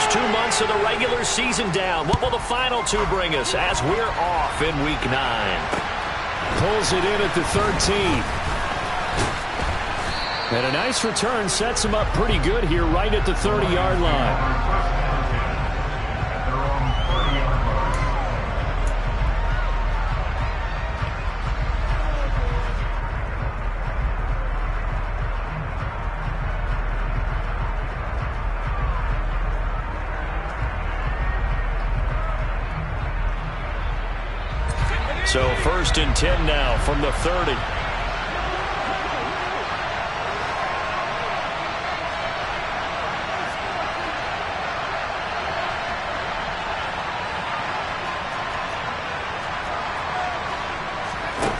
first 2 months of the regular season down. What will the final two bring us as we're off in Week 9? Pulls it in at the 13. And a nice return sets him up pretty good here right at the 30-yard line. So 1st and 10 now from the 30.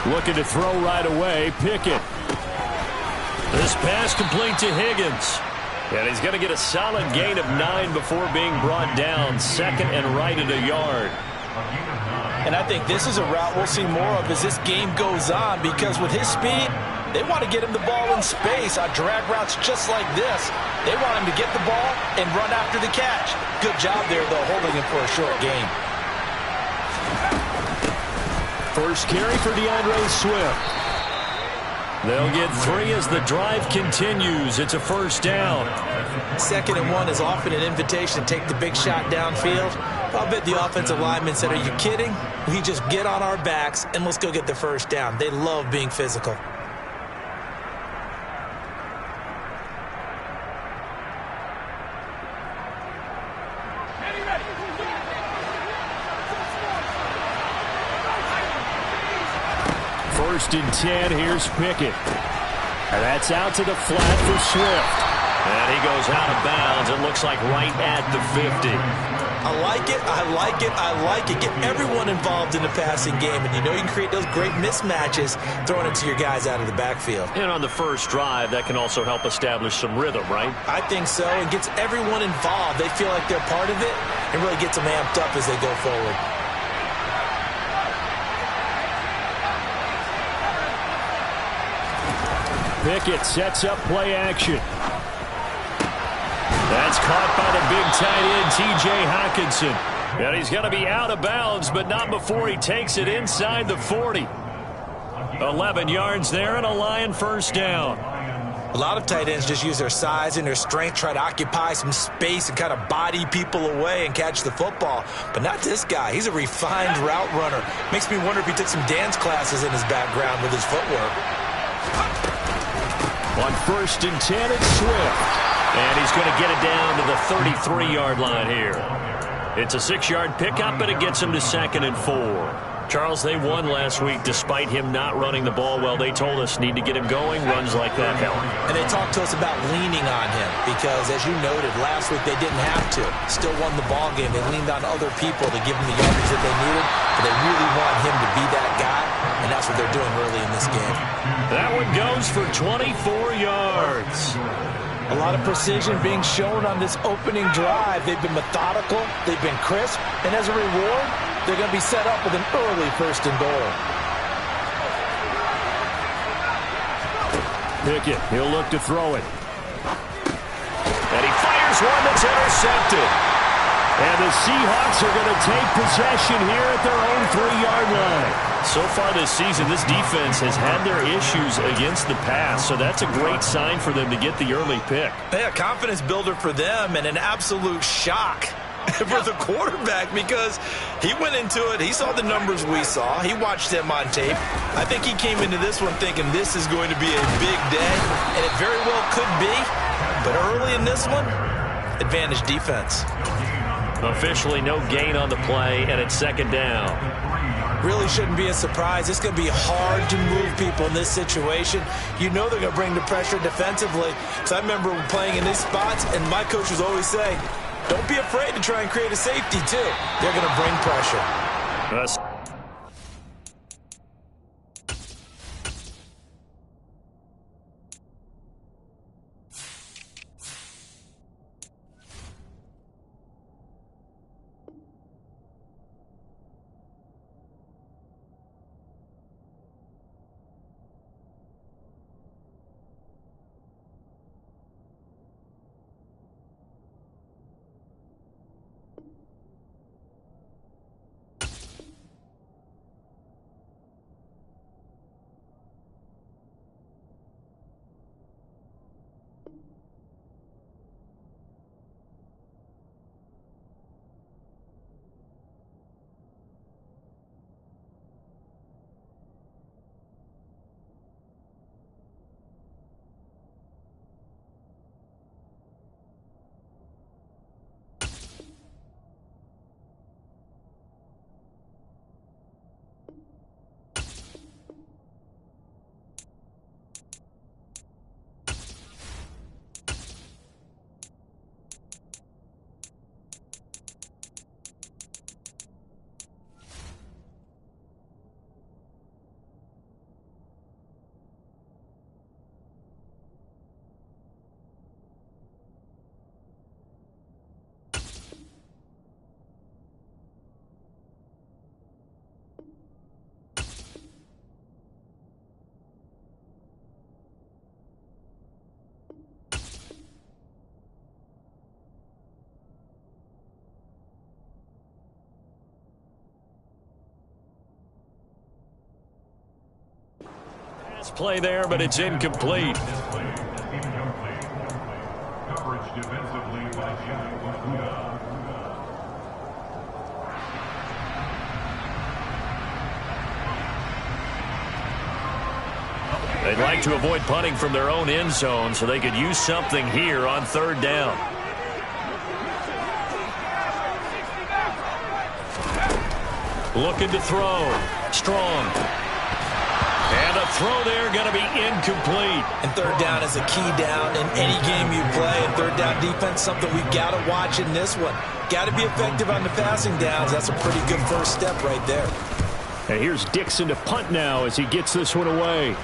Looking to throw right away. Pickett. This pass complete to Higgins. And he's going to get a solid gain of 9 before being brought down. 2nd and right at a yard. And I think this is a route we'll see more of as this game goes on, because with his speed, they want to get him the ball in space on drag routes just like this. They want him to get the ball and run after the catch. Good job there, though, holding him for a short gain. First carry for DeAndre Swift. They'll get 3 as the drive continues. It's a first down. 2nd and 1 is often an invitation to take the big shot downfield. I'll bet the offensive lineman said, "Are you kidding? We just get on our backs and let's go get the first down." They love being physical. First and 10, here's Pickett. And that's out to the flat for Swift. And he goes out of bounds. It looks like right at the 50. I like it, I like it, I like it. Get everyone involved in the passing game, and you know you can create those great mismatches throwing it to your guys out of the backfield. And on the first drive, that can also help establish some rhythm, right? I think so. It gets everyone involved. They feel like they're part of it, and really gets them amped up as they go forward. Pickett sets up play action. That's caught by the big tight end, T.J. Hockenson. And he's going to be out of bounds, but not before he takes it inside the 40. 11 yards there and a Lion first down. A lot of tight ends just use their size and their strength, try to occupy some space and kind of body people away and catch the football. But not this guy. He's a refined route runner. Makes me wonder if he took some dance classes in his background with his footwork. On 1st and 10, it's Swift. And he's going to get it down to the 33-yard line here. It's a 6-yard pickup, but it gets him to 2nd and 4. Charles, they won last week despite him not running the ball well. They told us need to get him going. Runs like that help. And they talked to us about leaning on him because, as you noted, last week they didn't have to. Still won the ball game. They leaned on other people to give them the yardage that they needed, but they really want him to be that guy, and that's what they're doing early in this game. That one goes for 24 yards. A lot of precision being shown on this opening drive. They've been methodical, they've been crisp, and as a reward, they're going to be set up with an early 1st and goal. Pickett, he'll look to throw it. And he fires one that's intercepted. And the Seahawks are going to take possession here at their own 3-yard line. So far this season, this defense has had their issues against the pass, so that's a great sign for them to get the early pick. Yeah, confidence builder for them and an absolute shock for the quarterback because he went into it. He saw the numbers we saw. He watched them on tape. I think he came into this one thinking this is going to be a big day, and it very well could be. But early in this one, advantage defense. Officially no gain on the play, and it's 2nd down. Really shouldn't be a surprise. It's going to be hard to move people in this situation. You know they're going to bring the pressure defensively. So I remember playing in these spots, and my coaches always say, don't be afraid to try and create a safety, too. They're going to bring pressure. Nice play there, but it's incomplete. Coverage defensively by Jimmy Wakuda. They'd like to avoid punting from their own end zone so they could use something here on third down. Looking to throw. Strong. And a throw there going to be incomplete. And third down is a key down in any game you play. And third down defense, something we've got to watch in this one. Got to be effective on the passing downs. That's a pretty good first step right there. And here's Dixon to punt now as he gets this one away.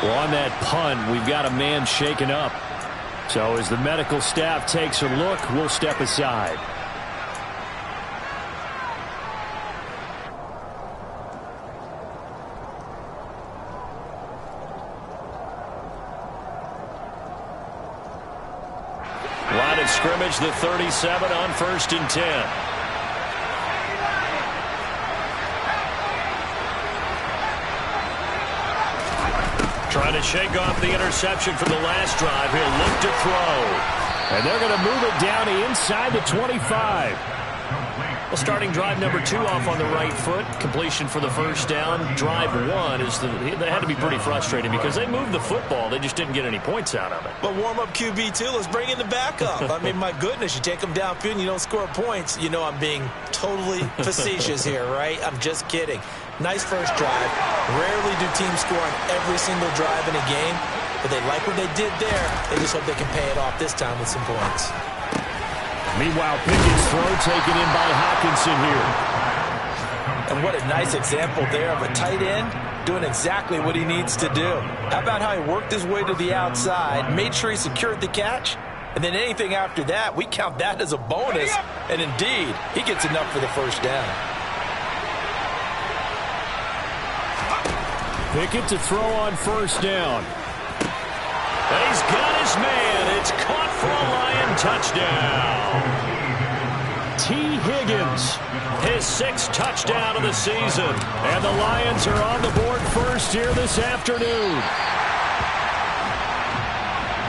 Well, on that punt, we've got a man shaken up. So as the medical staff takes a look, we'll step aside. Line of scrimmage, the 37 on 1st and 10. Trying to shake off the interception from the last drive. He'll look to throw. And they're going to move it down to inside the 25. Well, starting drive number 2 off on the right foot. Completion for the first down. Drive 1 is they had to be pretty frustrating because they moved the football. They just didn't get any points out of it. But warm-up QB2, let's bring in the backup. I mean, my goodness, you take them downfield and you don't score points. You know I'm being totally facetious here, right? I'm just kidding. Nice first drive. Rarely do teams score on every single drive in a game, but they like what they did there. They just hope they can pay it off this time with some points. Meanwhile, Pickett's throw taken in by Hockenson here. And what a nice example there of a tight end doing exactly what he needs to do. How about how he worked his way to the outside, made sure he secured the catch, and then anything after that, we count that as a bonus. And indeed, he gets enough for the first down. Pickett to throw on first down. And he's got his man. It's caught for a Lion touchdown. T. Higgins. His 6th touchdown of the season. And the Lions are on the board first here this afternoon.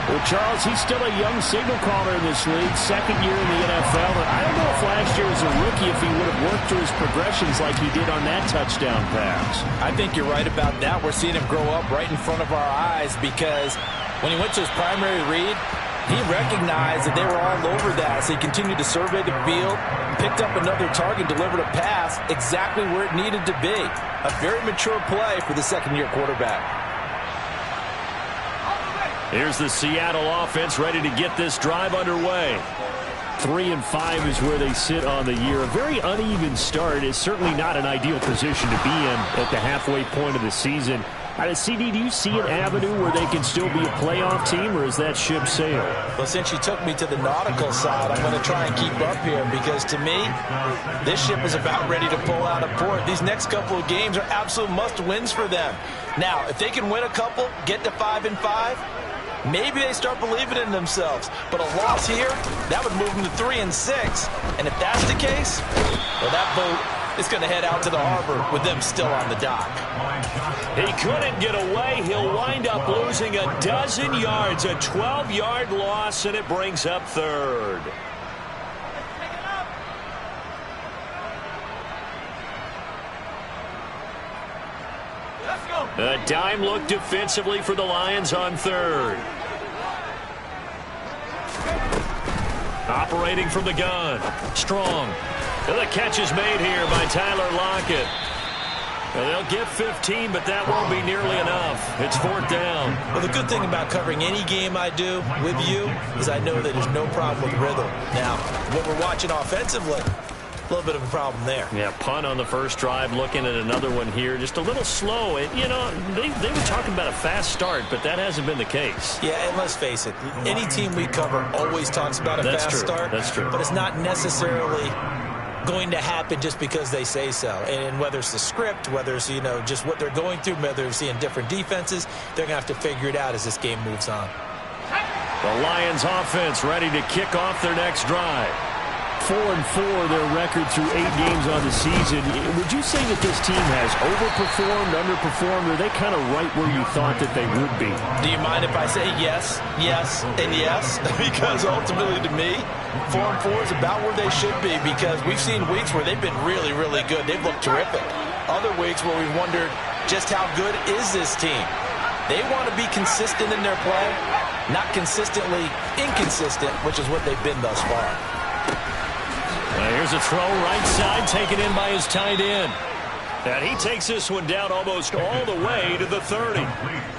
Well, Charles, he's still a young signal caller in this league, 2nd year in the NFL. But I don't know if last year as a rookie if he would have worked through his progressions like he did on that touchdown pass. I think you're right about that. We're seeing him grow up right in front of our eyes because when he went to his primary read, he recognized that they were all over that. So he continued to survey the field, picked up another target, delivered a pass exactly where it needed to be. A very mature play for the 2nd-year quarterback. Here's the Seattle offense ready to get this drive underway. 3-5 is where they sit on the year. A very uneven start is certainly not an ideal position to be in at the halfway point of the season. CD, do you see an avenue where they can still be a playoff team, or is that ship sailed? Well, since you took me to the nautical side, I'm going to try and keep up here because, to me, this ship is about ready to pull out of port. These next couple of games are absolute must-wins for them. Now, if they can win a couple, get to 5-5, maybe they start believing in themselves. But a loss here, that would move them to 3-6. And if that's the case, well, that boat is going to head out to the harbor with them still on the dock. He couldn't get away. He'll wind up losing a dozen yards, a 12-yard loss, and it brings up 3rd. A dime look defensively for the Lions on 3rd. Operating from the gun. Strong. And the catch is made here by Tyler Lockett. They'll get 15, but that won't be nearly enough. It's 4th down. Well, the good thing about covering any game I do with you is I know that there's no problem with rhythm. Now, what we're watching offensively, a little bit of a problem there. Yeah, punt on the first drive, looking at another one here. Just a little slow. And, you know, they were talking about a fast start, but that hasn't been the case. Yeah, and let's face it, any team we cover always talks about a fast start. That's true. But it's not necessarily going to happen just because they say so. And whether it's the script, whether it's, you know, just what they're going through, whether they're seeing different defenses, they're going to have to figure it out as this game moves on. The Lions offense ready to kick off their next drive. 4-4, their record through 8 games on the season. Would you say that this team has overperformed, underperformed, or are they kind of right where you thought that they would be? Do you mind if I say yes, yes, and yes? Because ultimately to me, 4-4 is about where they should be, because we've seen weeks where they've been really, really good. They've looked terrific. Other weeks where we've wondered just how good is this team. They want to be consistent in their play, not consistently inconsistent, which is what they've been thus far. Here's a throw right side taken in by his tight end. And he takes this one down almost all the way to the 30.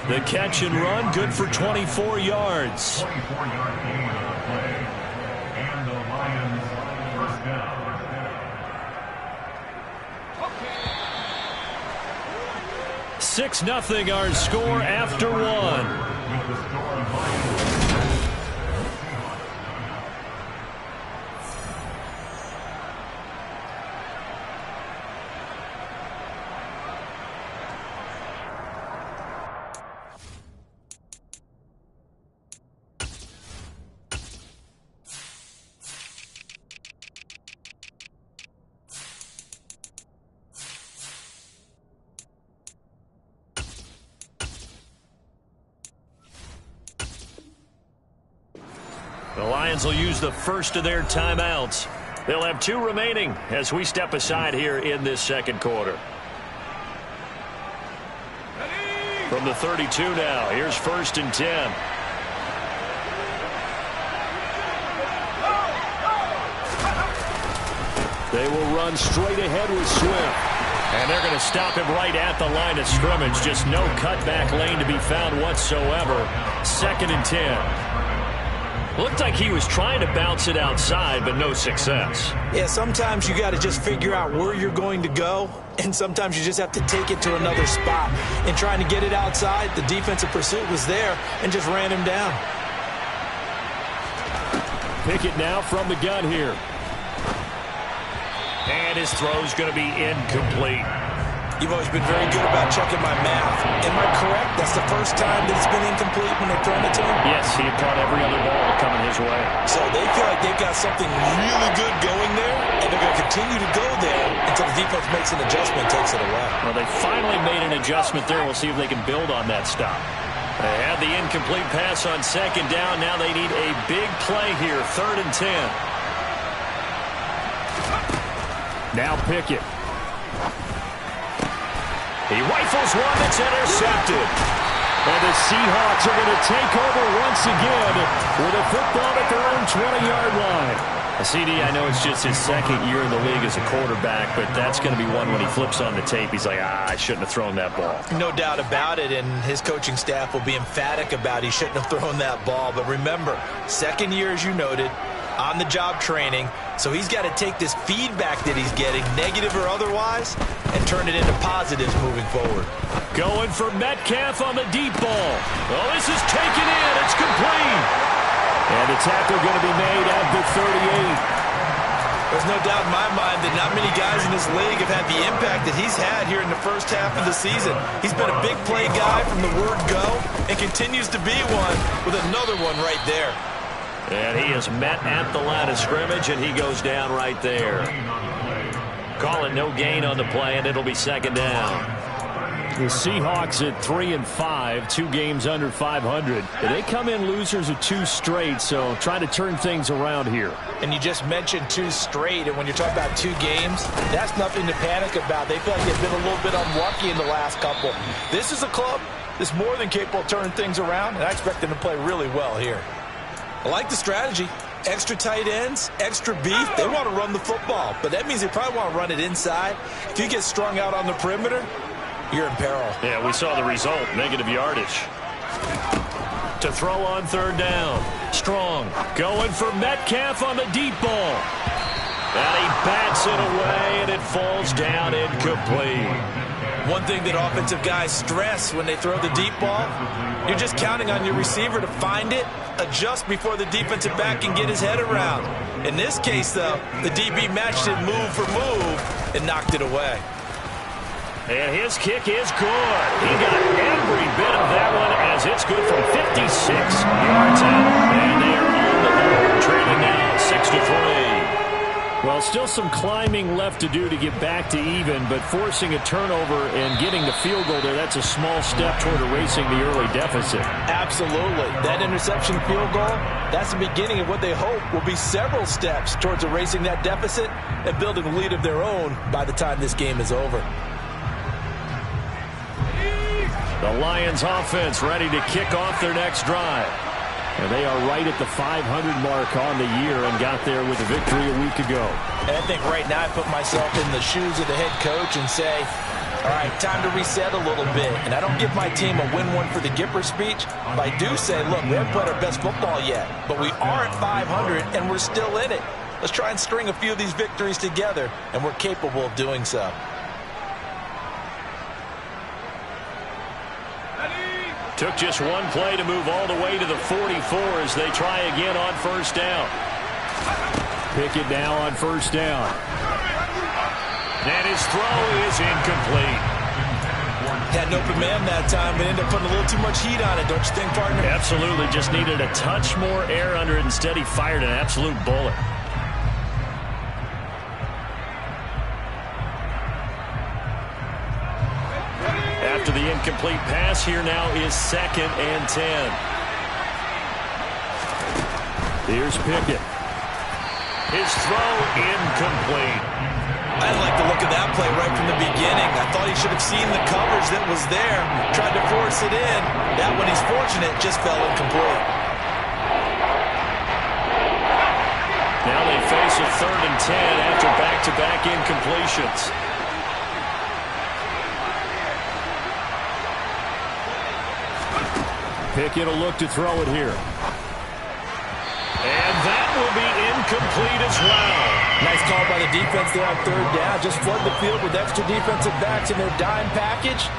The catch and run, good for 24 yards. 24-yard gain on the play. And the Lions first down. 6-0 our score after one. With the score, Lions. The Lions will use the first of their timeouts. They'll have 2 remaining as we step aside here in this second quarter. From the 32 now, here's 1st and 10. They will run straight ahead with Swift. And they're going to stop him right at the line of scrimmage. Just no cutback lane to be found whatsoever. 2nd and 10. Looked like he was trying to bounce it outside, but no success. Yeah, sometimes you got to just figure out where you're going to go, and sometimes you just have to take it to another spot. And trying to get it outside, the defensive pursuit was there and just ran him down. Pickett now from the gun here. And his throw's going to be incomplete. You've always been very good about checking my math. Am I correct? That's the first time that it's been incomplete when they've thrown it to him? Yes, he had caught every other ball coming his way. So they feel like they've got something really good going there, and they're going to continue to go there until the defense makes an adjustment and takes it away. Well, they finally made an adjustment there. We'll see if they can build on that stop. They had the incomplete pass on 2nd down. Now they need a big play here, 3rd and 10. Now Pickett. He rifles one that's intercepted. And the Seahawks are going to take over once again with a football at their own 20-yard line. CD, I know it's just his 2nd year in the league as a quarterback, but that's going to be one when he flips on the tape. He's like, I shouldn't have thrown that ball. No doubt about it, and his coaching staff will be emphatic about he shouldn't have thrown that ball. But remember, 2nd year, as you noted, on-the-job training, so he's got to take this feedback that he's getting, negative or otherwise, and turn it into positives moving forward. Going for Metcalf on the deep ball. Oh, this is taken in. It's complete. And the tackle going to be made at the 38. There's no doubt in my mind that not many guys in this league have had the impact that he's had here in the first half of the season. He's been a big play guy from the word go and continues to be one with another one right there. And he is met at the line of scrimmage, and he goes down right there. Calling no gain on the play, and it'll be 2nd down. The Seahawks at 3-5, 2 games under 500. They come in losers of 2 straight, so trying to turn things around here. And you just mentioned 2 straight, and when you're talking about 2 games, that's nothing to panic about. They feel like they've been a little bit unlucky in the last couple. This is a club that's more than capable of turning things around, and I expect them to play really well here. I like the strategy. Extra tight ends, extra beef. They want to run the football, but that means they probably want to run it inside. If you get strung out on the perimeter, you're in peril. Yeah, we saw the result, negative yardage. To throw on 3rd down. Strong going for Metcalf on the deep ball. And he bats it away, and it falls down incomplete. One thing that offensive guys stress when they throw the deep ball, you're just counting on your receiver to find it, adjust before the defensive back can get his head around. In this case, though, the DB matched it move for move and knocked it away. And his kick is good. He got every bit of that one as it's good from 56 yards out. And they are on the board, trailing now 6-3. Well, still some climbing left to do to get back to even, but forcing a turnover and getting the field goal there, that's a small step toward erasing the early deficit. Absolutely. That interception field goal, that's the beginning of what they hope will be several steps towards erasing that deficit and building a lead of their own by the time this game is over. The Lions offense ready to kick off their next drive. And they are right at the 500 mark on the year and got there with a victory a week ago. And I think right now I put myself in the shoes of the head coach and say, all right, time to reset a little bit. And I don't give my team a win one for the Gipper speech, but I do say, look, we haven't played our best football yet, but we are at 500 and we're still in it. Let's try and string a few of these victories together, and we're capable of doing so. Took just one play to move all the way to the 44 as they try again on first down. Pickett now on first down. And his throw is incomplete. Had an open man that time, but ended up putting a little too much heat on it, don't you think, partner? Absolutely. Just needed a touch more air under it. Instead, he fired an absolute bullet. After the incomplete pass, here now is 2nd and 10. Here's Pickett. His throw incomplete. I didn't like the look of that play right from the beginning. I thought he should have seen the coverage that was there, tried to force it in. That one, he's fortunate, just fell incomplete. Now they face a 3rd and 10 after back-to-back incompletions. Pickett will look to throw it here. And that will be incomplete as well. Nice call by the defense there on 3rd down. Just flood the field with extra defensive backs in their dime package.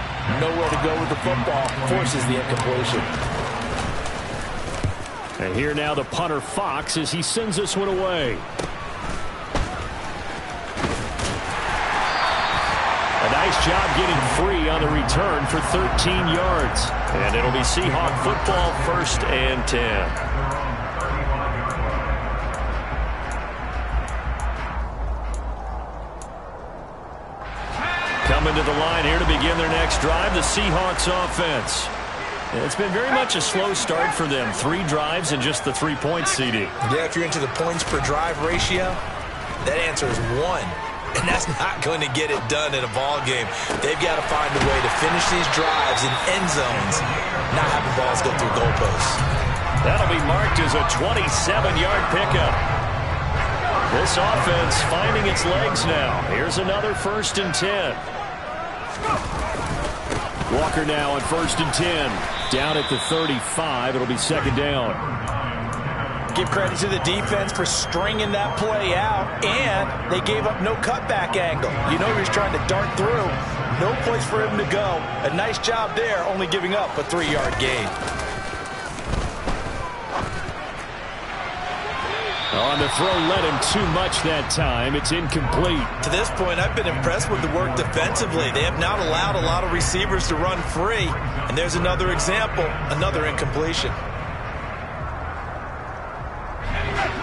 Nowhere to go with the football. Forces the incompletion. And here now the punter Fox as he sends this one away. A nice job getting free on the return for 13 yards. And it'll be Seahawk football, 1st and 10. Coming to the line here to begin their next drive, the Seahawks offense. It's been very much a slow start for them. 3 drives and just the 3 points, CD. Yeah, if you're into the points per drive ratio, that answer is 1. And that's not going to get it done in a ball game. They've got to find a way to finish these drives in end zones, not having balls go through goalposts. That'll be marked as a 27-yard pickup. This offense finding its legs now. Here's another 1st and 10. Walker now on 1st and 10. Down at the 35. It'll be 2nd down. Give credit to the defense for stringing that play out, and they gave up no cutback angle. You know he was trying to dart through. No place for him to go. A nice job there, only giving up a 3-yard gain. On the throw, led him too much that time. It's incomplete. To this point, I've been impressed with the work defensively. They have not allowed a lot of receivers to run free. And there's another example, another incompletion.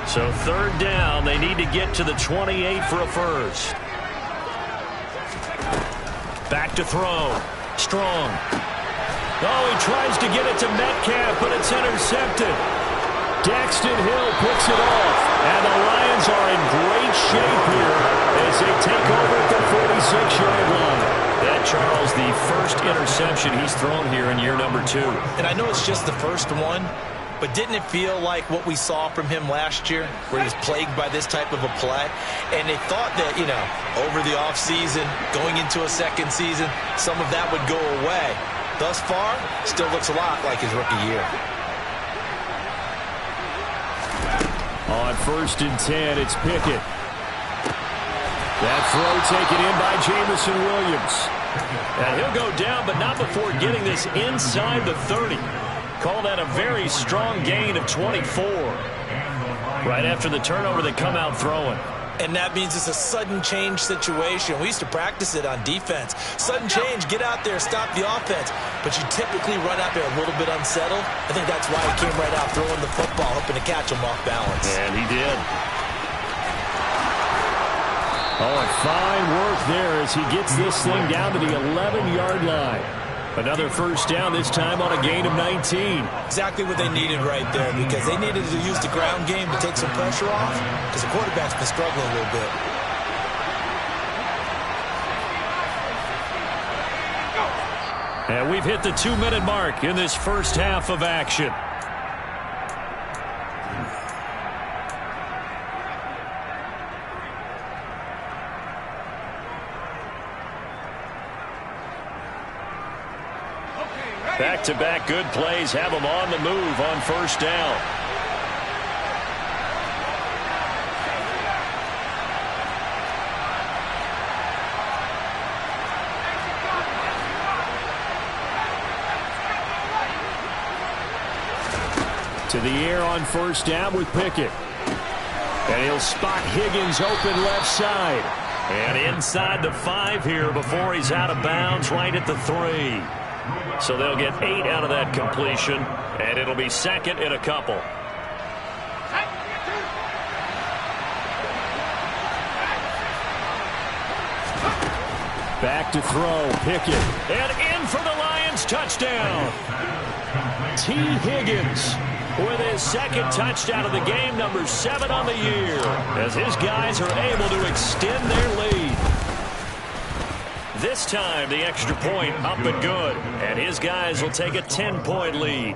So 3rd down, they need to get to the 28 for a first. Back to throw. Strong. Oh, he tries to get it to Metcalf, but it's intercepted. Daxton Hill picks it off. And the Lions are in great shape here as they take over at the 46-yard line. That, Charles, the first interception he's thrown here in year number 2. And I know it's just the first one, but didn't it feel like what we saw from him last year, where he was plagued by this type of a play? And they thought that, you know, over the offseason, going into a second season, some of that would go away. Thus far, still looks a lot like his rookie year. On 1st and 10, it's Pickett. That throw taken in by Jameson Williams. And he'll go down, but not before getting this inside the 30. Call that a very strong gain of 24. Right after the turnover, they come out throwing. And that means it's a sudden change situation. We used to practice it on defense. Sudden change, get out there, stop the offense. But you typically run out there a little bit unsettled. I think that's why he came right out throwing the football, hoping to catch him off balance. And he did. Oh, and fine work there as he gets this thing down to the 11-yard line. Another first down, this time on a gain of 19. Exactly what they needed right there, because they needed to use the ground game to take some pressure off, because the quarterback's been struggling a little bit. And we've hit the 2-minute mark in this first half of action. Back-to-back good plays have them on the move on first down. To the air on first down with Pickett. And he'll spot Higgins open left side. And inside the 5 here before he's out of bounds, right at the 3. So they'll get 8 out of that completion, and it'll be second and a couple. Back to throw, Pickett. And in for the Lions touchdown. T. Higgins with his second touchdown of the game, number 7 on the year, as his guys are able to extend their lead. This time, the extra point up and good, and his guys will take a 10-point lead.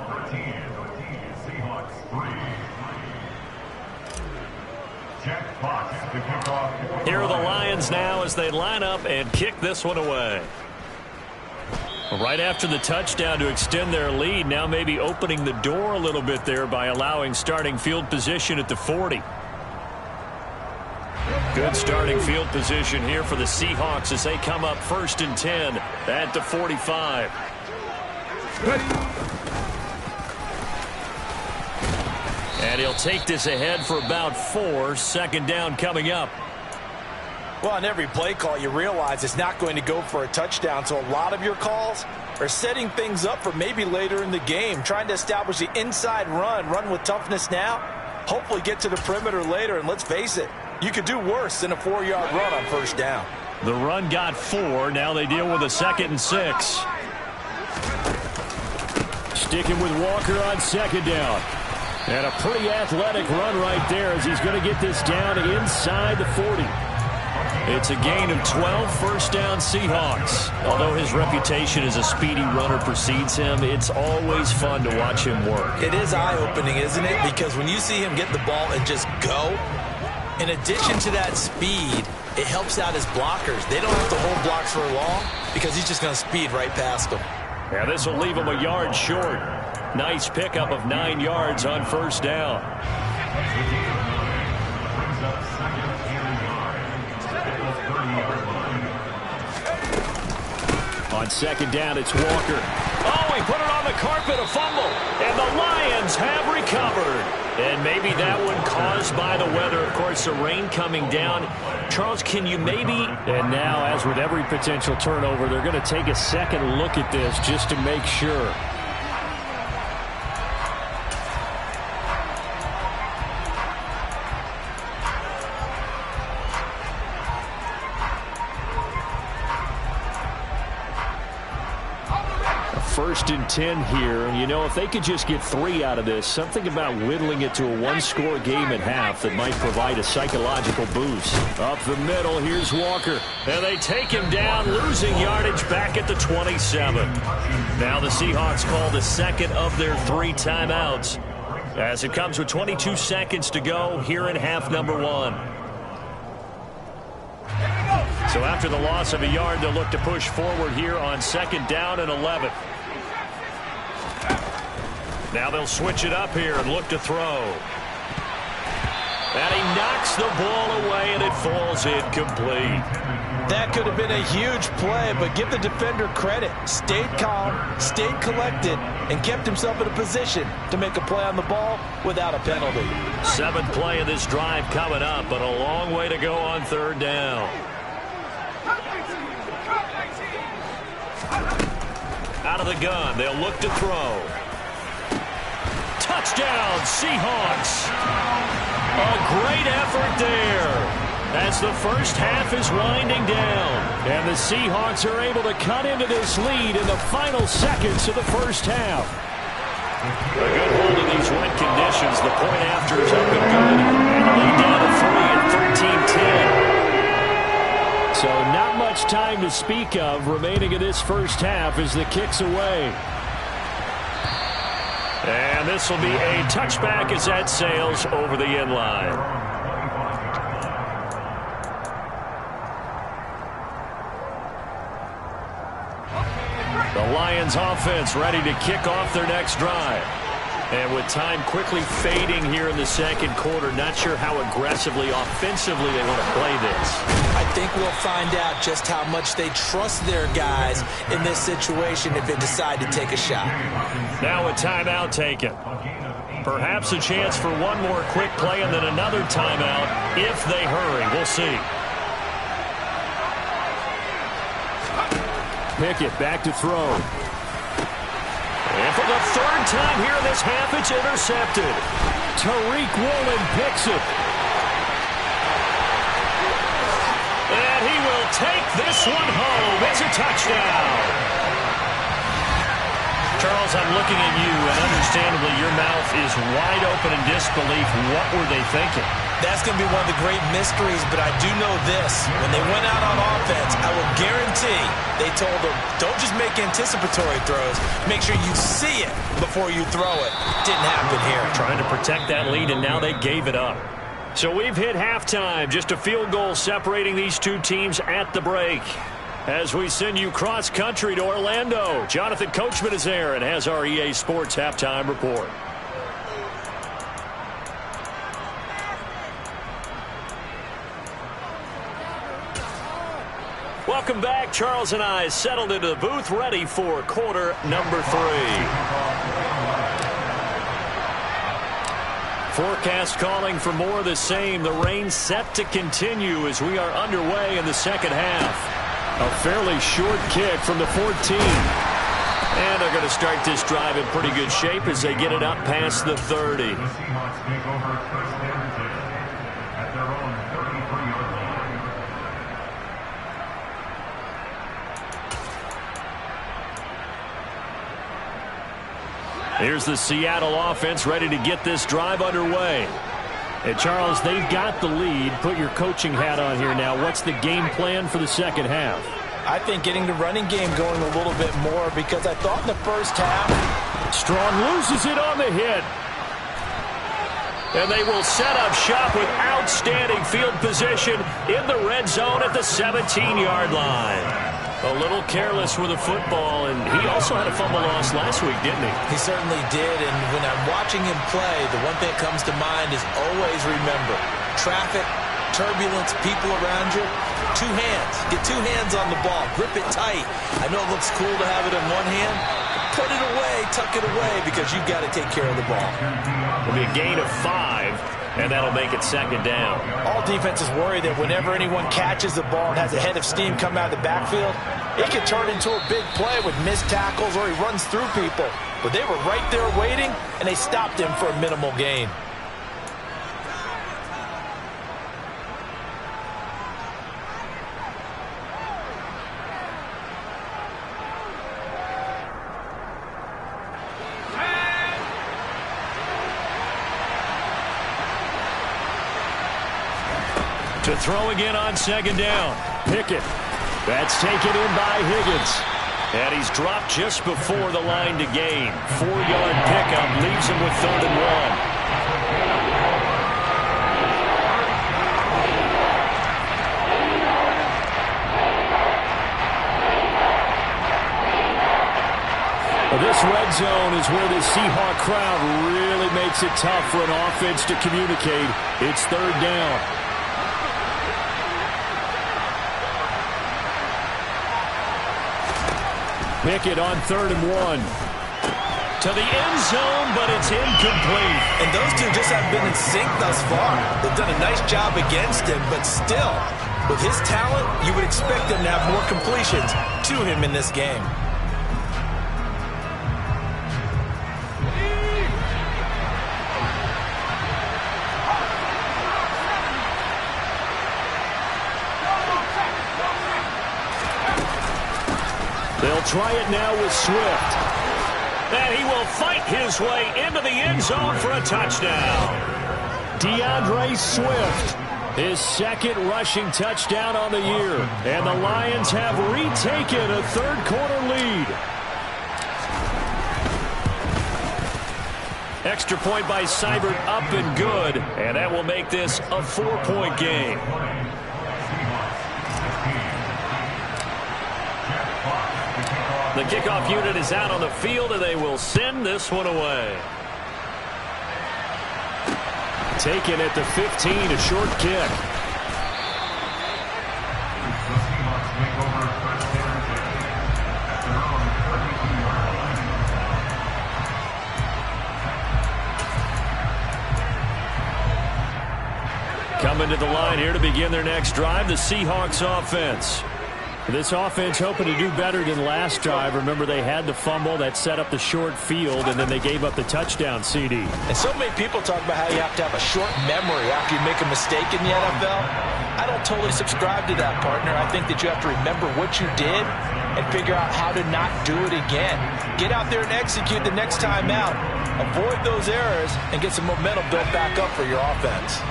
Here are the Lions now as they line up and kick this one away. Right after the touchdown to extend their lead, now maybe opening the door a little bit there by allowing starting field position at the 40. Good starting field position here for the Seahawks as they come up 1st and 10 at the 45. And he'll take this ahead for about 4. Second down coming up. Well, on every play call, you realize it's not going to go for a touchdown, so a lot of your calls are setting things up for maybe later in the game, trying to establish the inside run with toughness now, hopefully get to the perimeter later, and let's face it, you could do worse than a 4-yard run on first down. The run got 4. Now they deal with a 2nd and 6. Sticking with Walker on second down. And a pretty athletic run right there as he's going to get this down inside the 40. It's a gain of 12, first down Seahawks. Although his reputation as a speedy runner precedes him, it's always fun to watch him work. It is eye-opening, isn't it? Because when you see him get the ball and just go, in addition to that speed, it helps out his blockers. They don't have to hold blocks for long because he's just going to speed right past them. Yeah, this will leave him a yard short. Nice pickup of 9 yards on first down. On second down, it's Walker. Oh, he put it on the carpet, a fumble. And the Lions have recovered. And maybe that one caused by the weather. Of course, the rain coming down. Charles, can you maybe... And now, as with every potential turnover, they're going to take a second look at this just to make sure. First and 10 here. You know, if they could just get 3 out of this, something about whittling it to a one-score game at half that might provide a psychological boost. Up the middle, here's Walker. And they take him down, losing yardage back at the 27. Now the Seahawks call the second of their 3 timeouts as it comes with 22 seconds to go here in half number 1. So after the loss of a yard, they'll look to push forward here on second down and 11. Now they'll switch it up here and look to throw. And he knocks the ball away, and it falls incomplete. That could have been a huge play, but give the defender credit. Stayed calm, stayed collected, and kept himself in a position to make a play on the ball without a penalty. 7th play of this drive coming up, but a long way to go on third down. Out of the gun, they'll look to throw. Touchdown, Seahawks. A great effort there. as the first half is winding down. And the Seahawks are able to cut into this lead in the final seconds of the first half. A good hold in these wet conditions. The point after is up and good. And a lead down to 3 at 13-10. So not much time to speak of remaining in this first half as the kick's away. And this will be a touchback as that sails over the end line. The Lions offense ready to kick off their next drive. And with time quickly fading here in the second quarter, not sure how aggressively, offensively they want to play this. I think we'll find out just how much they trust their guys in this situation if they decide to take a shot. Now a timeout taken. Perhaps a chance for one more quick play and then another timeout if they hurry. We'll see. Pickett back to throw. And for the third time here in this half, it's intercepted. Tariq Woolen picks it. And he will take this one home. It's a touchdown. Charles, I'm looking at you, and understandably your mouth is wide open in disbelief. What were they thinking? That's going to be one of the great mysteries, but I do know this. When they went out on offense, I will guarantee they told them, don't just make anticipatory throws. Make sure you see it before you throw it. Didn't happen here. Trying to protect that lead, and now they gave it up. So we've hit halftime. Just a field goal separating these two teams at the break. As we send you cross-country to Orlando, Jonathan Coachman is there and has our EA Sports Halftime Report. Welcome back. Charles and I settled into the booth, ready for quarter number 3. Forecast calling for more of the same. The rain set to continue as we are underway in the second half. A fairly short kick from the 14. And they're going to start this drive in pretty good shape as they get it up past the 30. The Seahawks take over first and 10 at their own 33-yard line. Here's the Seattle offense ready to get this drive underway. And Charles, they've got the lead. Put your coaching hat on here now. What's the game plan for the second half? I think getting the running game going a little bit more because I thought in the first half. Strong loses it on the hit. And they will set up shop with outstanding field position in the red zone at the 17-yard line. A little careless with the football, and he also had a fumble loss last week, didn't he? He certainly did, and when I'm watching him play, the one thing that comes to mind is always remember, traffic, turbulence, people around you, 2 hands. Get 2 hands on the ball. Grip it tight. I know it looks cool to have it in one hand. Put it away, tuck it away, because you've got to take care of the ball. It'll be a gain of 5, and that'll make it second down. All defenses worry that whenever anyone catches the ball and has a head of steam come out of the backfield, it can turn into a big play with missed tackles or he runs through people. But they were right there waiting, and they stopped him for a minimal gain. To throw again on second down. Pickett. That's taken in by Higgins. And he's dropped just before the line to gain. 4-yard pickup leaves him with 3rd and 1. This red zone is where the Seahawk crowd really makes it tough for an offense to communicate. It's 3rd down. Pickett on 3rd and 1. To the end zone, but it's incomplete. And those two just haven't been in sync thus far. They've done a nice job against him, but still, with his talent, you would expect him to have more completions to him in this game. try it now with Swift. And he will fight his way into the end zone for a touchdown. DeAndre Swift, his second rushing touchdown on the year. And the Lions have retaken a third-quarter lead. Extra point by Seibert, up and good. And that will make this a 4-point game. The kickoff unit is out on the field, and they will send this one away. Taken at the 15, a short kick. Coming to the line here to begin their next drive, the Seahawks offense. This offense hoping to do better than last drive. Remember, they had the fumble that set up the short field, and then they gave up the touchdown, CD. And so many people talk about how you have to have a short memory after you make a mistake in the NFL. I don't totally subscribe to that, partner. I think that you have to remember what you did and figure out how to not do it again. Get out there and execute the next time out. Avoid those errors and get some momentum built back up for your offense.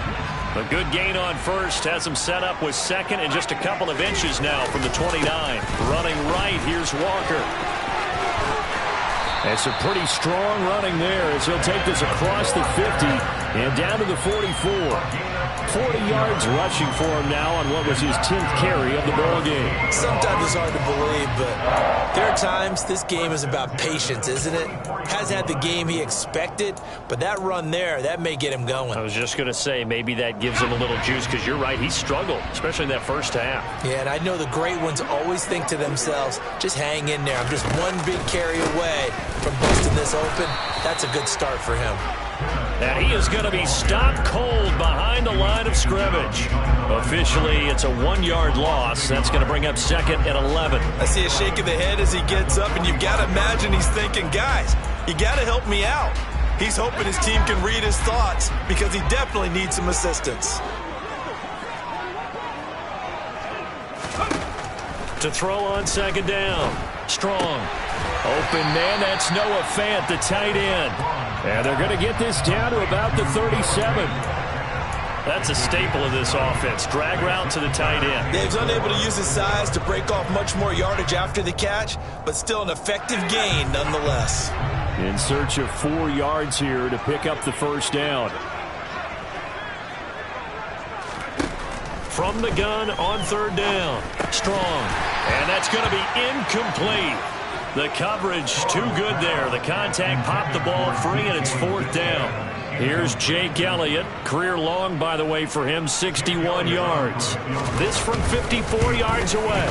A good gain on first. Has him set up with second and just a couple of inches now from the 29. Running right, here's Walker. That's a pretty strong running there as he'll take this across the 50 and down to the 44. 40 yards rushing for him now on what was his 10th carry of the ball game. Sometimes it's hard to believe, but there are times this game is about patience, isn't it? Has had the game he expected, but that run there, that may get him going. I was just going to say, maybe that gives him a little juice, because you're right, he struggled, especially in that first half. Yeah, and I know the great ones always think to themselves, just hang in there. I'm just one big carry away from busting this open. That's a good start for him. And he is going to be stopped cold behind the line of scrimmage. Officially, it's a 1-yard loss. That's going to bring up second and 11. I see a shake of the head as he gets up, and you've got to imagine he's thinking, guys, you got to help me out. He's hoping his team can read his thoughts because he definitely needs some assistance. To throw on second down. Strong. Open man, that's Noah Fant, the tight end. And they're going to get this down to about the 37. That's a staple of this offense. Drag route to the tight end. Dave's unable to use his size to break off much more yardage after the catch, but still an effective gain nonetheless. In search of 4 yards here to pick up the first down. From the gun on third down. Strong. And that's going to be incomplete. The coverage too good there. The contact popped the ball free, and it's fourth down. Here's Jake Elliott. Career long, by the way, for him, 61 yards. This from 54 yards away.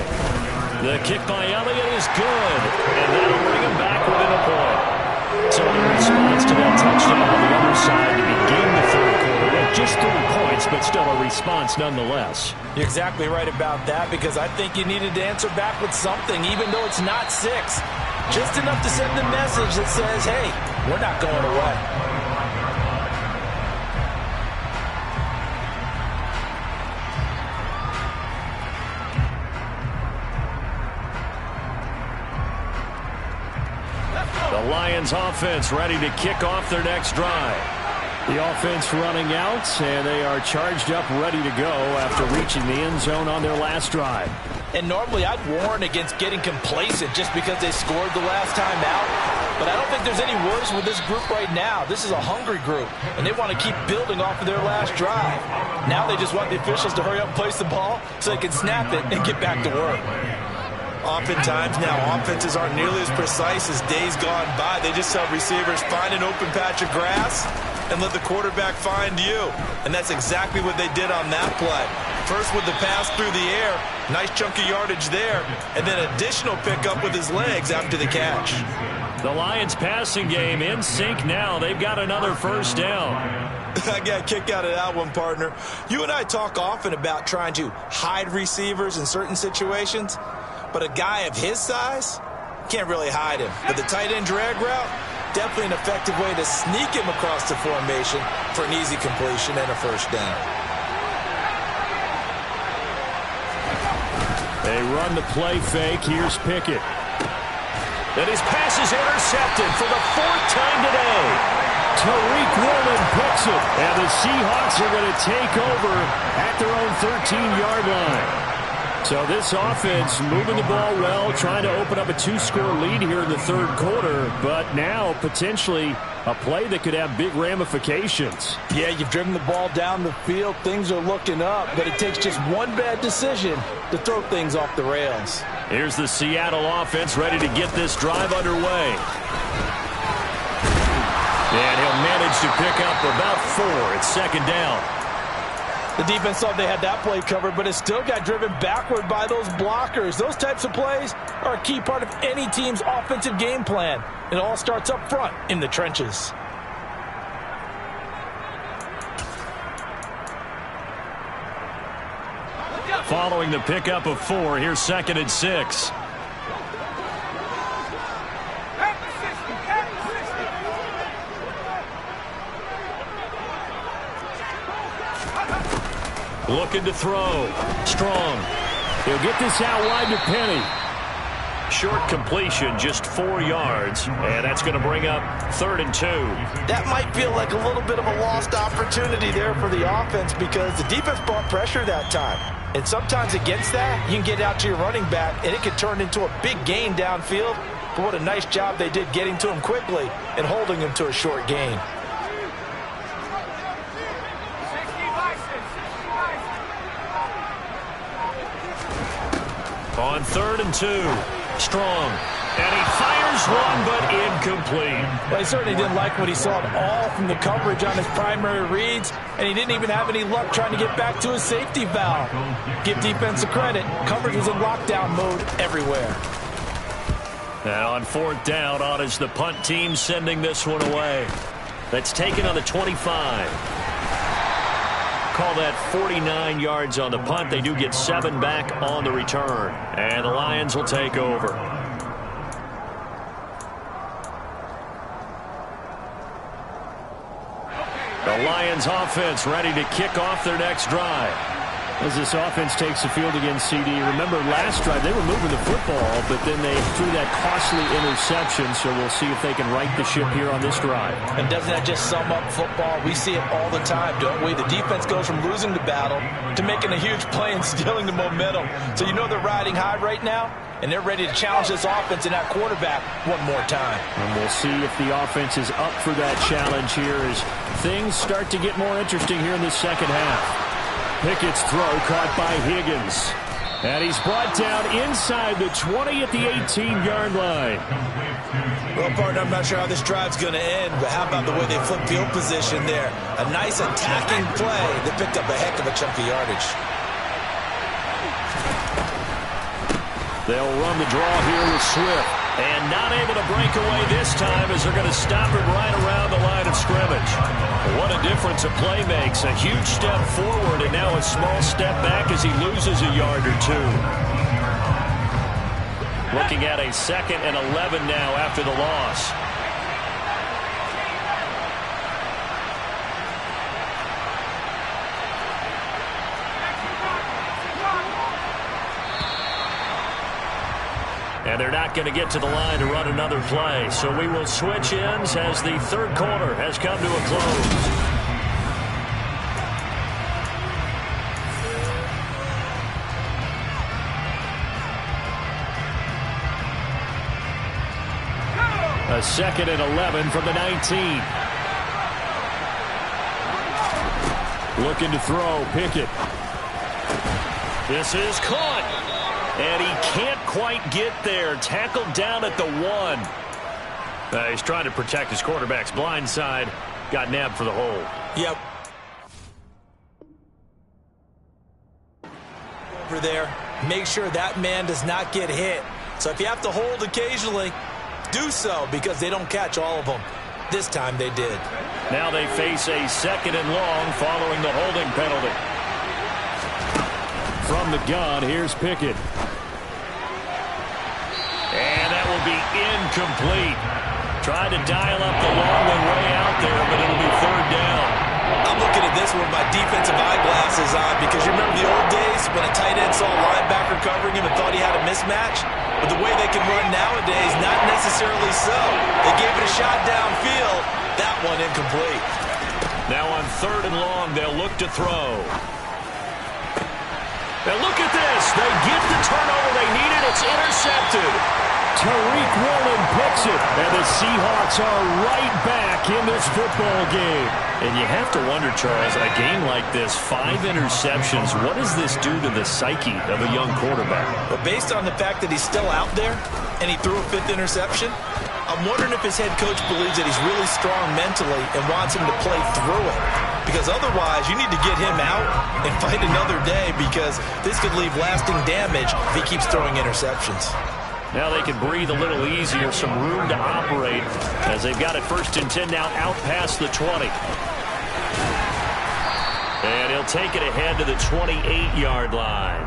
The kick by Elliott is good, and that'll bring him back within a point. So in response to that touchdown on the other side to begin the third quarter, just 3 points, but still a response nonetheless. You're exactly right about that, because I think you needed to answer back with something, even though it's not 6. Just enough to send the message that says, hey, we're not going away. The Lions offense ready to kick off their next drive. The offense running out, and they are charged up, ready to go after reaching the end zone on their last drive. And normally I'd warn against getting complacent just because they scored the last time out. But I don't think there's any worse with this group right now. This is a hungry group, and they want to keep building off of their last drive. Now they just want the officials to hurry up and place the ball so they can snap it and get back to work. Oftentimes now, offenses aren't nearly as precise as days gone by. They just have receivers find an open patch of grass and let the quarterback find you. And that's exactly what they did on that play. First with the pass through the air, nice chunk of yardage there, and then additional pickup with his legs after the catch. The Lions passing game in sync now. They've got another first down. I got a kick out of that one, partner. You and I talk often about trying to hide receivers in certain situations, but a guy of his size can't really hide him. But the tight end drag route, definitely an effective way to sneak him across the formation for an easy completion and a first down. They run the play fake. Here's Pickett. And his pass is intercepted for the 4th time today. Tariq Woolen picks it, and the Seahawks are going to take over at their own 13-yard line. So this offense moving the ball well, trying to open up a 2-score lead here in the 3rd quarter, but now potentially a play that could have big ramifications. Yeah, you've driven the ball down the field. Things are looking up, but it takes just one bad decision to throw things off the rails. Here's the Seattle offense ready to get this drive underway. And he'll manage to pick up about 4. It's 2nd down. The defense thought they had that play covered, but it still got driven backward by those blockers. Those types of plays are a key part of any team's offensive game plan. It all starts up front in the trenches. Following the pickup of 4, here's 2nd and 6. Looking to throw. Strong. He'll get this out wide to Penny. Short completion, just 4 yards, and that's going to bring up 3rd and 2. That might feel like a little bit of a lost opportunity there for the offense because the defense brought pressure that time. And sometimes against that, you can get out to your running back, and it can turn into a big gain downfield. But what a nice job they did getting to him quickly and holding him to a short gain. On 3rd and 2, Strong. And he fires one, but incomplete. Well, he certainly didn't like what he saw at all from the coverage on his primary reads, and he didn't even have any luck trying to get back to his safety valve. Give defense a credit. Coverage was in lockdown mode everywhere. And on 4th down, on is the punt team sending this one away. That's taken on the 25. Call that 49 yards on the punt. They do get 7 back on the return. And the Lions will take over. The Lions offense ready to kick off their next drive. As this offense takes the field against CD, remember last drive they were moving the football, but then they threw that costly interception, so we'll see if they can right the ship here on this drive. And doesn't that just sum up football? We see it all the time, don't we? The defense goes from losing the battle to making a huge play and stealing the momentum. So you know they're riding high right now, and they're ready to challenge this offense and that quarterback one more time. And we'll see if the offense is up for that challenge here as things start to get more interesting here in the second half. Pickett's throw caught by Higgins. And he's brought down inside the 20 at the 18-yard line. Well, partner, I'm not sure how this drive's going to end, but how about the way they flip field position there? A nice attacking play that picked up a heck of a chunk of yardage. They'll run the draw here with Swift. And not able to break away this time as they're going to stop him right around the line of scrimmage. What a difference a play makes. A huge step forward and now a small step back as he loses a yard or 2. Looking at a 2nd and 11 now after the loss. And they're not going to get to the line to run another play. So we will switch ends as the 3rd quarter has come to a close. A 2nd and 11 from the 19. Looking to throw, Pickett. This is caught. And he can't quite get there. Tackled down at the 1. He's trying to protect his quarterback's blind side. Got nabbed for the hold. Yep. Over there, make sure that man does not get hit. So if you have to hold occasionally, do so because they don't catch all of them. This time they did. Now they face a 2nd and long following the holding penalty. From the gun, here's Pickett. And that will be incomplete. Tried to dial up the long one way out there, but it'll be 3rd down. I'm looking at this one with my defensive eyeglasses on because you remember the old days when a tight end saw a linebacker covering him and thought he had a mismatch? But the way they can run nowadays, not necessarily so. They gave it a shot downfield. That one incomplete. Now on 3rd and long, they'll look to throw. Now look at this. They get the turnover they needed. It's intercepted. Tariq Woolen picks it, and the Seahawks are right back in this football game. And you have to wonder, Charles, a game like this, 5 interceptions, what does this do to the psyche of a young quarterback? But based on the fact that he's still out there and he threw a 5th interception, I'm wondering if his head coach believes that he's really strong mentally and wants him to play through it. Because otherwise, you need to get him out and fight another day because this could leave lasting damage if he keeps throwing interceptions. Now they can breathe a little easier, some room to operate as they've got it 1st and 10 now out past the 20. And he'll take it ahead to the 28-yard line.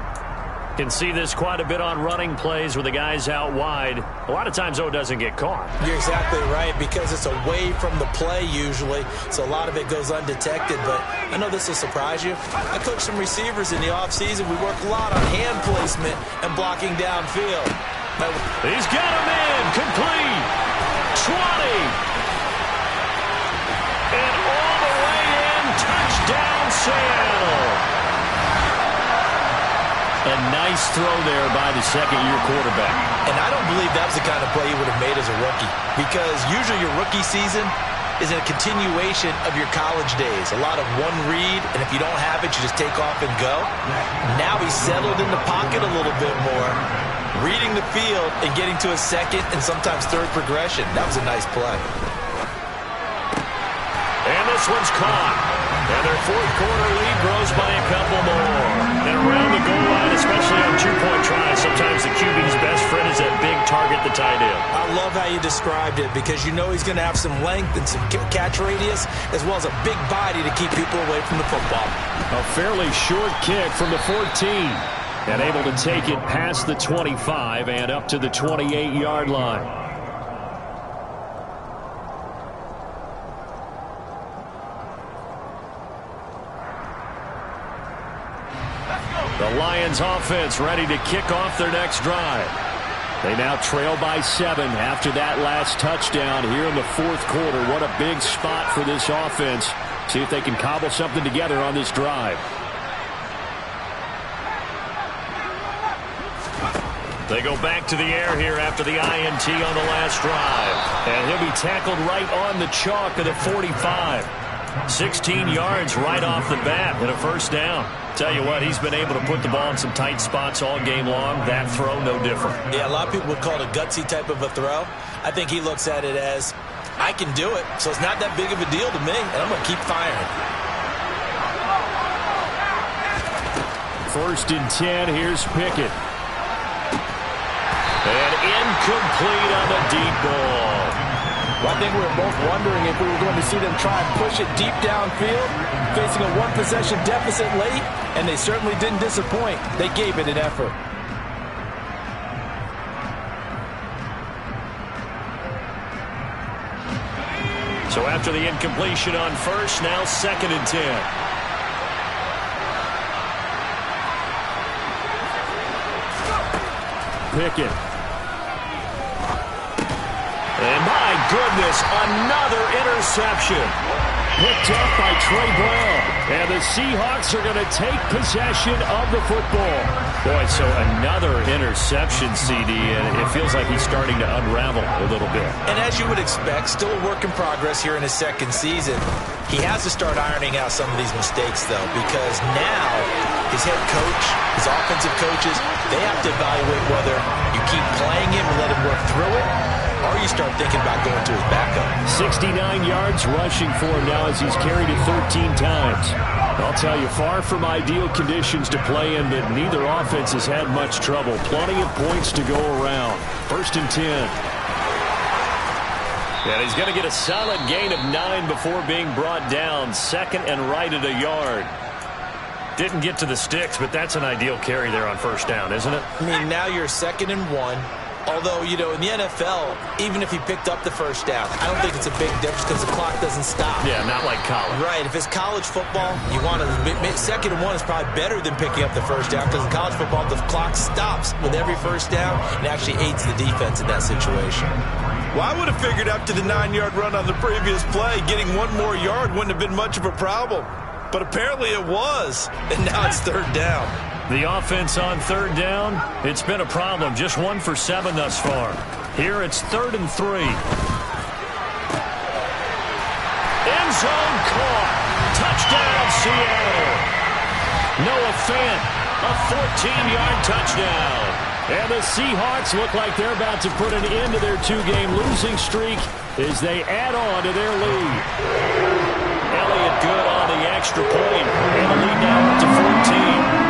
Can see this quite a bit on running plays with the guys out wide. A lot of times, though, it doesn't get caught. You're exactly right because it's away from the play usually, so a lot of it goes undetected. But I know this will surprise you. I coach some receivers in the offseason. We work a lot on hand placement and blocking downfield. He's got him in. Complete. 20. And all the way in. Touchdown, Seattle. A nice throw there by the second-year quarterback. And I don't believe that was the kind of play he would have made as a rookie because usually your rookie season is a continuation of your college days. A lot of one read, and if you don't have it, you just take off and go. Now he's settled in the pocket a little bit more, reading the field and getting to a 2nd and sometimes 3rd progression. That was a nice play. And this one's caught. And their 4th quarter lead grows by a couple more. And around the goal line, especially on 2-point tries, sometimes the QB's best friend is that big target, the tight end. I love how you described it because you know he's going to have some length and some catch radius as well as a big body to keep people away from the football. A fairly short kick from the 14. And able to take it past the 25 and up to the 28-yard line. The Lions offense ready to kick off their next drive. They now trail by 7 after that last touchdown here in the 4th quarter. What a big spot for this offense. See if they can cobble something together on this drive. They go back to the air here after the INT on the last drive. And he'll be tackled right on the chalk of the 45. 16 yards right off the bat and a 1st down. Tell you what, he's been able to put the ball in some tight spots all game long. That throw, no different. Yeah, a lot of people would call it a gutsy type of a throw. I think he looks at it as, I can do it, so it's not that big of a deal to me, and I'm going to keep firing. 1st and 10, here's Pickett. And incomplete on the deep ball. Well, I think we were both wondering if we were going to see them try and push it deep downfield, facing a 1-possession deficit late, and they certainly didn't disappoint. They gave it an effort. So after the incompletion on 1st, now 2nd and 10. Pickett. And my goodness, another interception. Picked up by Trey Brown. And the Seahawks are going to take possession of the football. Boy, so another interception, CD, and it feels like he's starting to unravel a little bit. And as you would expect, still a work in progress here in his 2nd season. He has to start ironing out some of these mistakes, though, because now his head coach, his offensive coaches, they have to evaluate whether you keep playing him and let him work through it, or you start thinking about going to his backup. 69 yards rushing for him now as he's carried it 13 times. I'll tell you, far from ideal conditions to play in, but neither offense has had much trouble. Plenty of points to go around. 1st and 10. And he's going to get a solid gain of 9 before being brought down. 2nd and right at a yard. Didn't get to the sticks, but that's an ideal carry there on 1st down, isn't it? I mean, now you're 2nd and 1. Although, you know, in the NFL, even if he picked up the first down, I don't think it's a big difference because the clock doesn't stop. Yeah, not like college. Right. If it's college football, you want to second and one is probably better than picking up the first down because in college football, the clock stops with every first down and actually aids the defense in that situation. Well, I would have figured after the 9-yard run on the previous play, getting one more yard wouldn't have been much of a problem. But apparently it was, and now it's third down. The offense on third down, it's been a problem. Just 1 for 7 thus far. Here it's 3rd and 3. End zone caught. Touchdown, Seattle. Noah Fant, a 14-yard touchdown. And the Seahawks look like they're about to put an end to their 2-game losing streak as they add on to their lead. Elliott good on the extra point, and the lead now up to 14.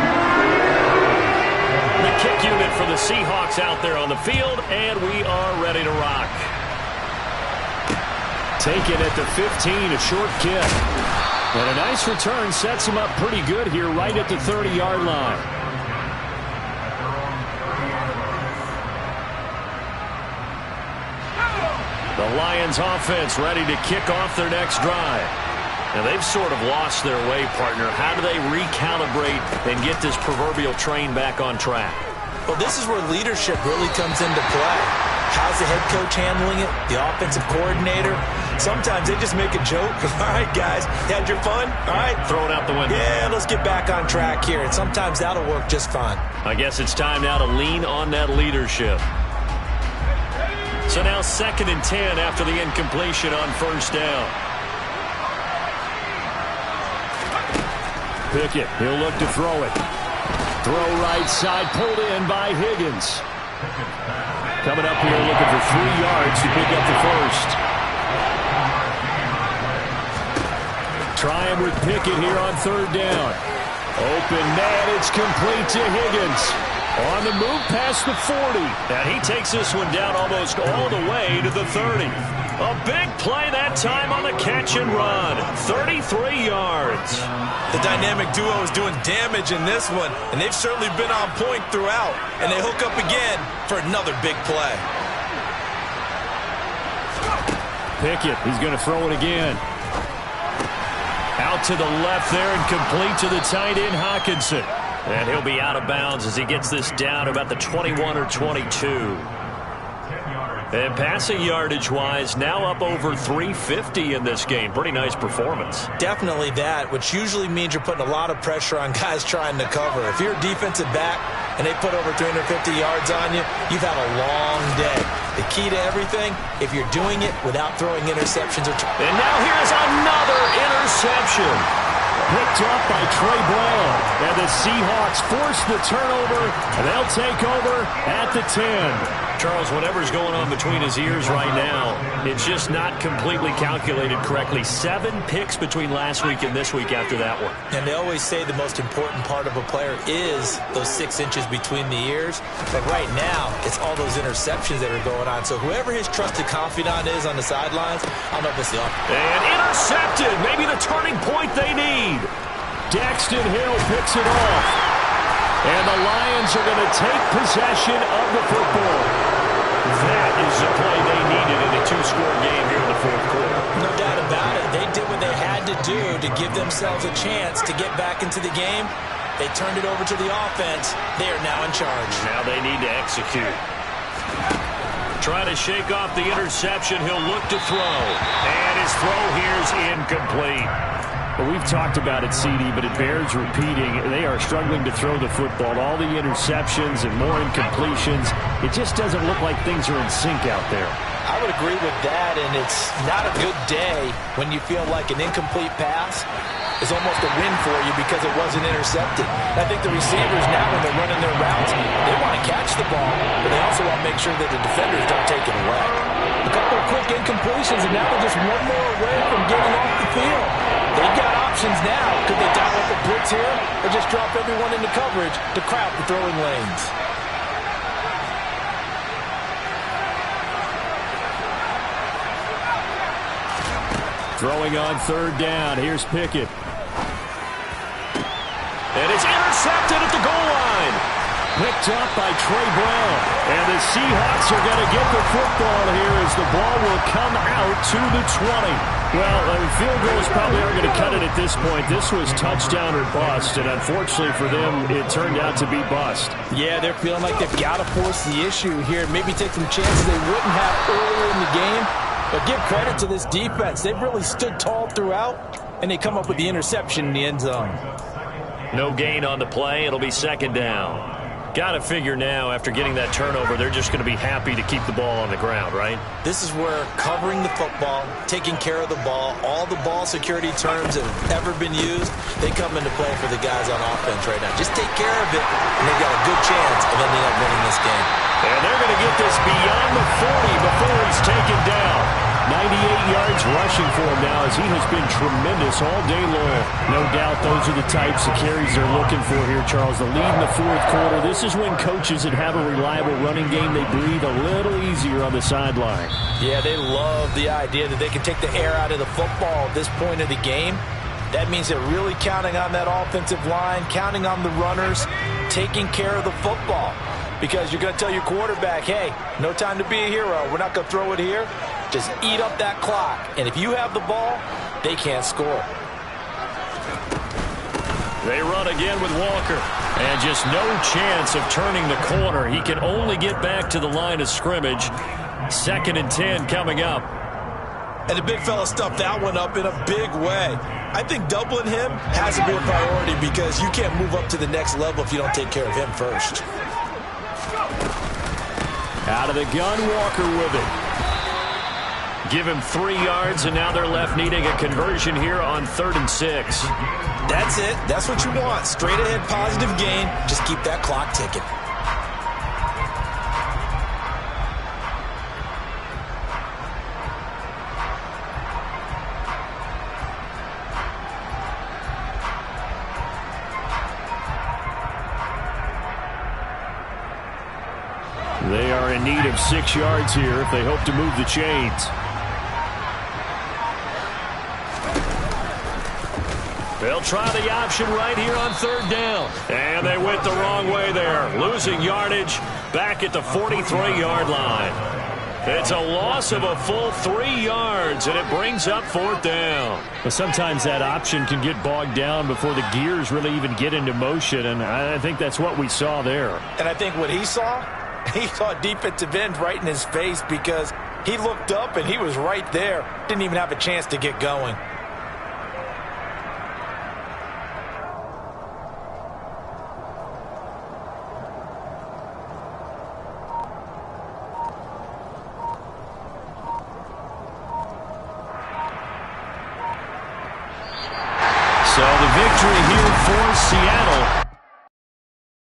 The kick unit for the Seahawks out there on the field, and we are ready to rock. Taken at the 15, a short kick. And a nice return sets him up pretty good here right at the 30-yard line. The Lions offense ready to kick off their next drive. Now, they've sort of lost their way, partner. How do they recalibrate and get this proverbial train back on track? Well, this is where leadership really comes into play. How's the head coach handling it? The offensive coordinator? Sometimes they just make a joke. All right, guys, you had your fun? All right. Throw it out the window. Yeah, let's get back on track here. And sometimes that'll work just fine. I guess it's time now to lean on that leadership. So now 2nd and 10 after the incompletion on first down. Pickett, he'll look to throw it. Throw right side, pulled in by Higgins. Coming up here looking for 3 yards to pick up the first. Trying with Pickett here on third down. Open man, it's complete to Higgins. On the move past the 40. And he takes this one down almost all the way to the 30. A big play that time on the catch and run. 33 yards. The dynamic duo is doing damage in this one, and they've certainly been on point throughout. And they hook up again for another big play. Pickett, he's going to throw it again. Out to the left there and complete to the tight end, Hockenson. And he'll be out of bounds as he gets this down about the 21 or 22. And passing yardage-wise, now up over 350 in this game. Pretty nice performance. Definitely that, which usually means you're putting a lot of pressure on guys trying to cover. If you're a defensive back and they put over 350 yards on you, you've had a long day. The key to everything, if you're doing it without throwing interceptions. And now here's another interception. Picked up by Trey Brown. And the Seahawks force the turnover, and they'll take over at the 10. Charles, whatever's going on between his ears right now, it's just not completely calculated correctly. 7 picks between last week and this week after that one. And they always say the most important part of a player is those 6 inches between the ears. But right now, it's all those interceptions that are going on. So whoever his trusted confidant is on the sidelines, I don't know if it's the offense. And intercepted. Maybe the turning point they need. Daxton Hill picks it off. And the Lions are going to take possession of the football. That is the play they needed in a 2-score game here in the fourth quarter. No doubt about it. They did what they had to do to give themselves a chance to get back into the game. They turned it over to the offense. They are now in charge. Now they need to execute. Trying to shake off the interception. He'll look to throw. And his throw here is incomplete. Well, we've talked about it, CD, but it bears repeating. They are struggling to throw the football. All the interceptions and more incompletions. It just doesn't look like things are in sync out there. I would agree with that, and it's not a good day when you feel like an incomplete pass is almost a win for you because it wasn't intercepted. I think the receivers now, when they're running their routes, they want to catch the ball, but they also want to make sure that the defenders don't take it away. A couple of quick incompletions, and now they're just one more away from getting off the field. They've got options now. Could they dial up a blitz here or just drop everyone into coverage to crowd the throwing lanes? Throwing on third down. Here's Pickett. And it's intercepted at the goal line. picked up by Trey Brown. And the Seahawks are going to get the football here as the ball will come out to the 20. Well, field goals probably aren't going to cut it at this point. This was touchdown or bust, and unfortunately for them, it turned out to be bust. Yeah, they're feeling like they've got to force the issue here. Maybe take some chances they wouldn't have earlier in the game. But give credit to this defense. They've really stood tall throughout, and they come up with the interception in the end zone. No gain on the play. It'll be second down. Got to figure now, after getting that turnover, they're just going to be happy to keep the ball on the ground, right? This is where covering the football, taking care of the ball, all the ball security terms that have ever been used, they come into play for the guys on offense right now. Just take care of it, and they've got a good chance of ending up winning this game. And they're going to get this beyond the 40 before he's taken down. 98 yards rushing for him now as he has been tremendous all day long. No doubt those are the types of carries they're looking for here, Charles. The lead in the fourth quarter. This is when coaches that have a reliable running game, they breathe a little easier on the sideline. Yeah, they love the idea that they can take the air out of the football at this point of the game. That means they're really counting on that offensive line, counting on the runners, taking care of the football. Because you're going to tell your quarterback, hey, no time to be a hero. We're not going to throw it here. Just eat up that clock. And if you have the ball, they can't score. They run again with Walker. And just no chance of turning the corner. He can only get back to the line of scrimmage. 2nd and 10 coming up. And the big fella stuffed that one up in a big way. I think doubling him has to be a priority because you can't move up to the next level if you don't take care of him first. Out of the gun, Walker with it. Give him 3 yards, and now they're left needing a conversion here on 3rd and 6. That's it. That's what you want. Straight ahead, positive gain. Just keep that clock ticking. They are in need of 6 yards here if they hope to move the chains. They'll try the option right here on 3rd down. And they went the wrong way there. Losing yardage back at the 43-yard line. It's a loss of a full 3 yards, and it brings up 4th down. But sometimes that option can get bogged down before the gears really even get into motion, and I think that's what we saw there. And I think what he saw defensive end right in his face because he looked up and he was right there. Didn't even have a chance to get going. So the victory here for Seattle.